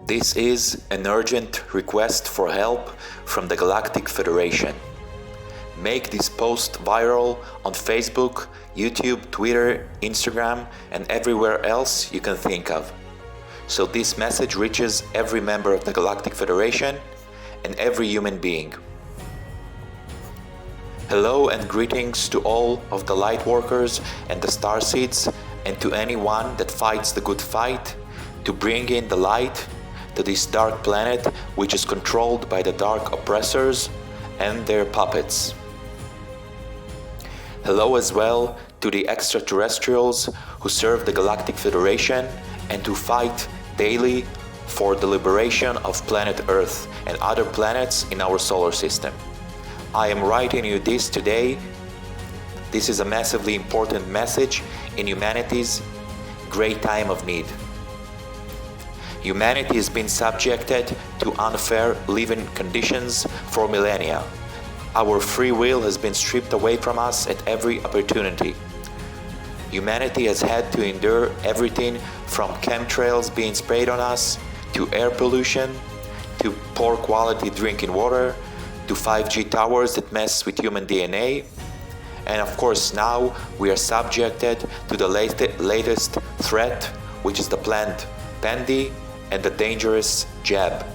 This is an urgent request for help from the Galactic Federation. Make this post viral on Facebook, YouTube, Twitter, Instagram, and everywhere else you can think of. So this message reaches every member of the Galactic Federation and every human being. Hello and greetings to all of the light workers and the starseeds, and to anyone that fights the good fight to bring in the light to this dark planet which is controlled by the dark oppressors and their puppets. Hello as well to the extraterrestrials who serve the Galactic Federation and who fight daily for the liberation of planet Earth and other planets in our solar system. I am writing you this today. This is a massively important message in humanity's great time of need. Humanity has been subjected to unfair living conditions for millennia. Our free will has been stripped away from us at every opportunity. Humanity has had to endure everything from chemtrails being sprayed on us, to air pollution, to poor quality drinking water, to 5G towers that mess with human DNA. And of course now we are subjected to the latest threat, which is the planned Pandy and the dangerous jab.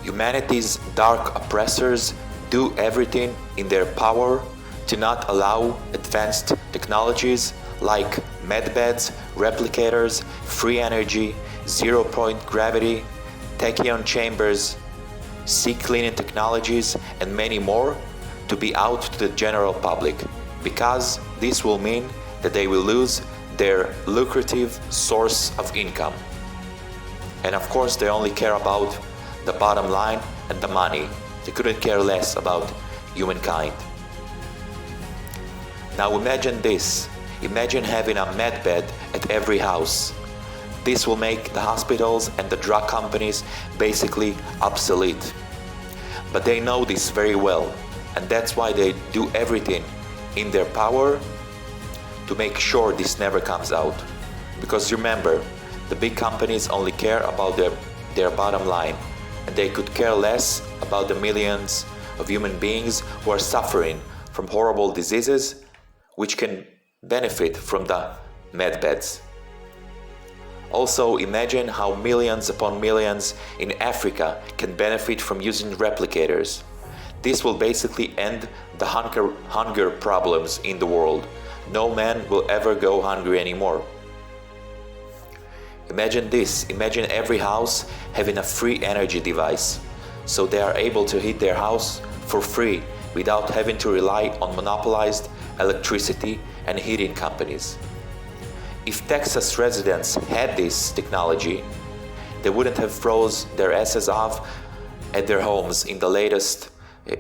Humanity's dark oppressors do everything in their power to not allow advanced technologies like medbeds, replicators, free energy, zero-point gravity, tachyon chambers, sea cleaning technologies, and many more to be out to the general public, because this will mean that they will lose their lucrative source of income. And of course they only care about the bottom line and the money. They couldn't care less about humankind. Now imagine this. Imagine having a medbed at every house. This will make the hospitals and the drug companies basically obsolete. But they know this very well, and that's why they do everything in their power to make sure this never comes out. Because remember, the big companies only care about their bottom line, and they could care less about the millions of human beings who are suffering from horrible diseases which can benefit from the medbeds. Also, imagine how millions upon millions in Africa can benefit from using replicators. This will basically end the hunger problems in the world. No man will ever go hungry anymore. Imagine this. Imagine every house having a free energy device, so they are able to heat their house for free without having to rely on monopolized electricity and heating companies. If Texas residents had this technology, they wouldn't have froze their asses off at their homes in the latest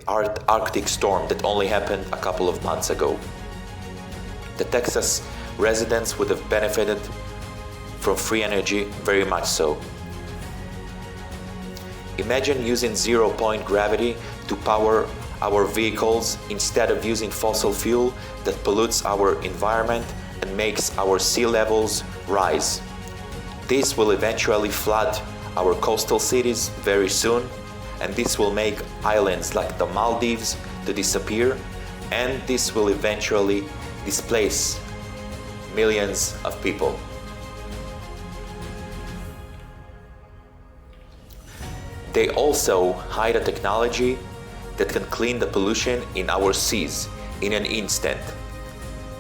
Arctic storm that only happened a couple of months ago. The Texas residents would have benefited from free energy very much so. Imagine using zero-point gravity to power our vehicles instead of using fossil fuel that pollutes our environment and makes our sea levels rise. This will eventually flood our coastal cities very soon, and this will make islands like the Maldives to disappear, and this will eventually displace millions of people. They also hide a technology that can clean the pollution in our seas in an instant.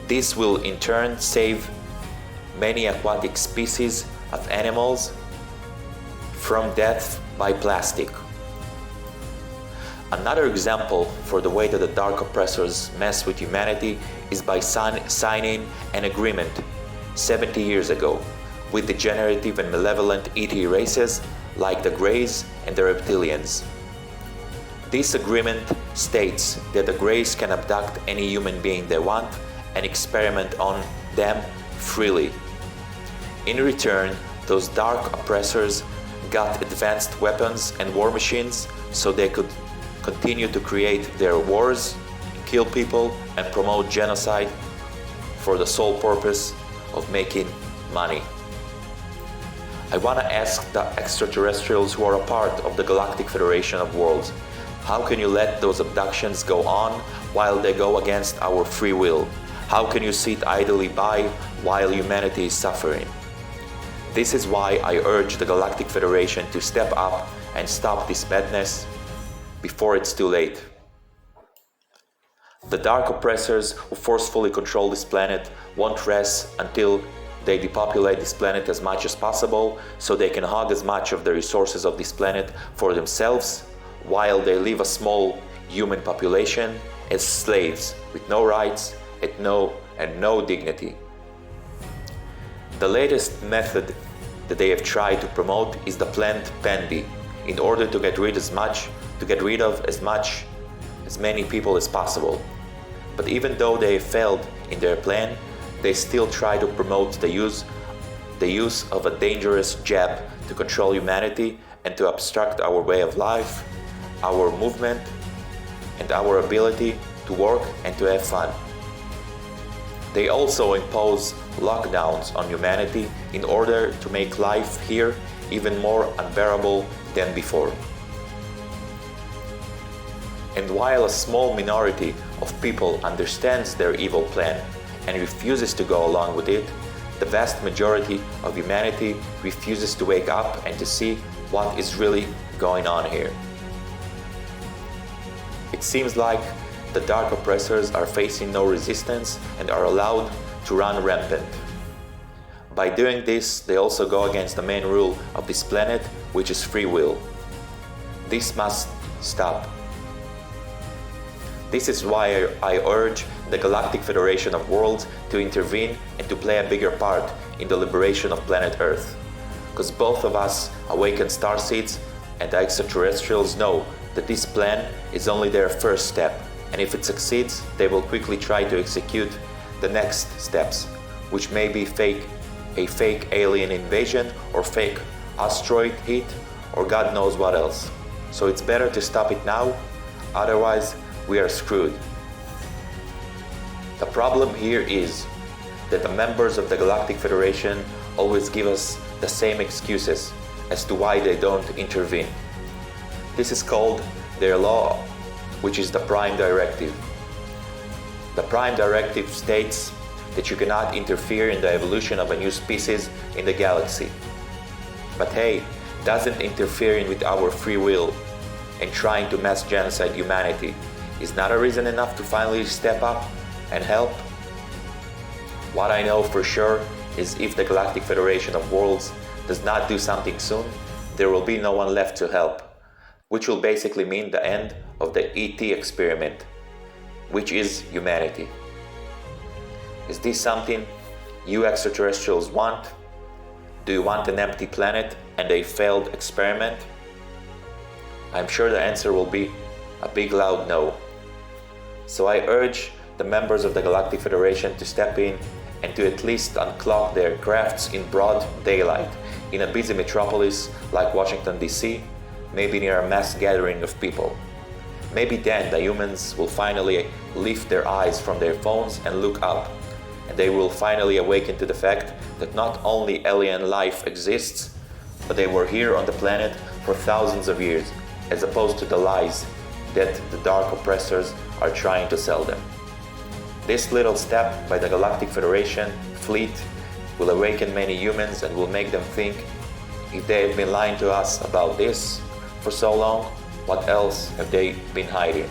This will in turn save many aquatic species of animals from death by plastic. Another example for the way that the dark oppressors mess with humanity is by signing an agreement 70 years ago with degenerative and malevolent ET races like the Greys and the Reptilians. This agreement states that the Greys can abduct any human being they want and experiment on them freely. In return, those dark oppressors got advanced weapons and war machines so they could continue to create their wars, kill people, and promote genocide for the sole purpose of making money. I want to ask the extraterrestrials who are a part of the Galactic Federation of Worlds, how can you let those abductions go on while they go against our free will? How can you sit idly by while humanity is suffering? This is why I urge the Galactic Federation to step up and stop this madness before it's too late. The dark oppressors who forcefully control this planet won't rest until they depopulate this planet as much as possible so they can hog as much of the resources of this planet for themselves, while they leave a small human population as slaves with no rights and no dignity. The latest method that they have tried to promote is the planned Pandy, in order to get rid of as many people as possible. But even though they have failed in their plan, they still try to promote the use of a dangerous jab to control humanity and to obstruct our way of life, our movement, and our ability to work and to have fun. They also impose lockdowns on humanity in order to make life here even more unbearable than before. And while a small minority of people understands their evil plan and refuses to go along with it, the vast majority of humanity refuses to wake up and to see what is really going on here. It seems like the dark oppressors are facing no resistance and are allowed to run rampant. By doing this, they also go against the main rule of this planet, which is free will. This must stop. This is why I urge the Galactic Federation of Worlds to intervene and to play a bigger part in the liberation of planet Earth. Because both of us, awakened starseeds and the extraterrestrials, know that this plan is only their first step, and if it succeeds, they will quickly try to execute the next steps, which may be a fake alien invasion or fake asteroid hit or God knows what else. So it's better to stop it now, otherwise we are screwed. The problem here is that the members of the Galactic Federation always give us the same excuses as to why they don't intervene. This is called their law, which is the Prime Directive. The Prime Directive states that you cannot interfere in the evolution of a new species in the galaxy. But hey, doesn't interfering with our free will and trying to mass genocide humanity is not a reason enough to finally step up and help? What I know for sure is if the Galactic Federation of Worlds does not do something soon, there will be no one left to help, which will basically mean the end of the ET experiment, which is humanity. Is this something you extraterrestrials want? Do you want an empty planet and a failed experiment? I'm sure the answer will be a big loud no. So I urge the members of the Galactic Federation to step in and to at least unclog their crafts in broad daylight in a busy metropolis like Washington DC, maybe near a mass gathering of people. Maybe then the humans will finally lift their eyes from their phones and look up, and they will finally awaken to the fact that not only alien life exists, but they were here on the planet for thousands of years, as opposed to the lies that the dark oppressors are trying to sell them. This little step by the Galactic Federation fleet will awaken many humans and will make them think, if they have been lying to us about this for so long, what else have they been hiding?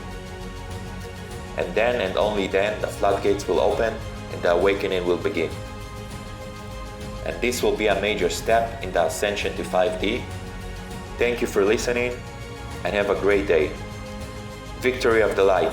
And then and only then the floodgates will open and the awakening will begin. And this will be a major step in the ascension to 5D. Thank you for listening and have a great day. Victory of the light.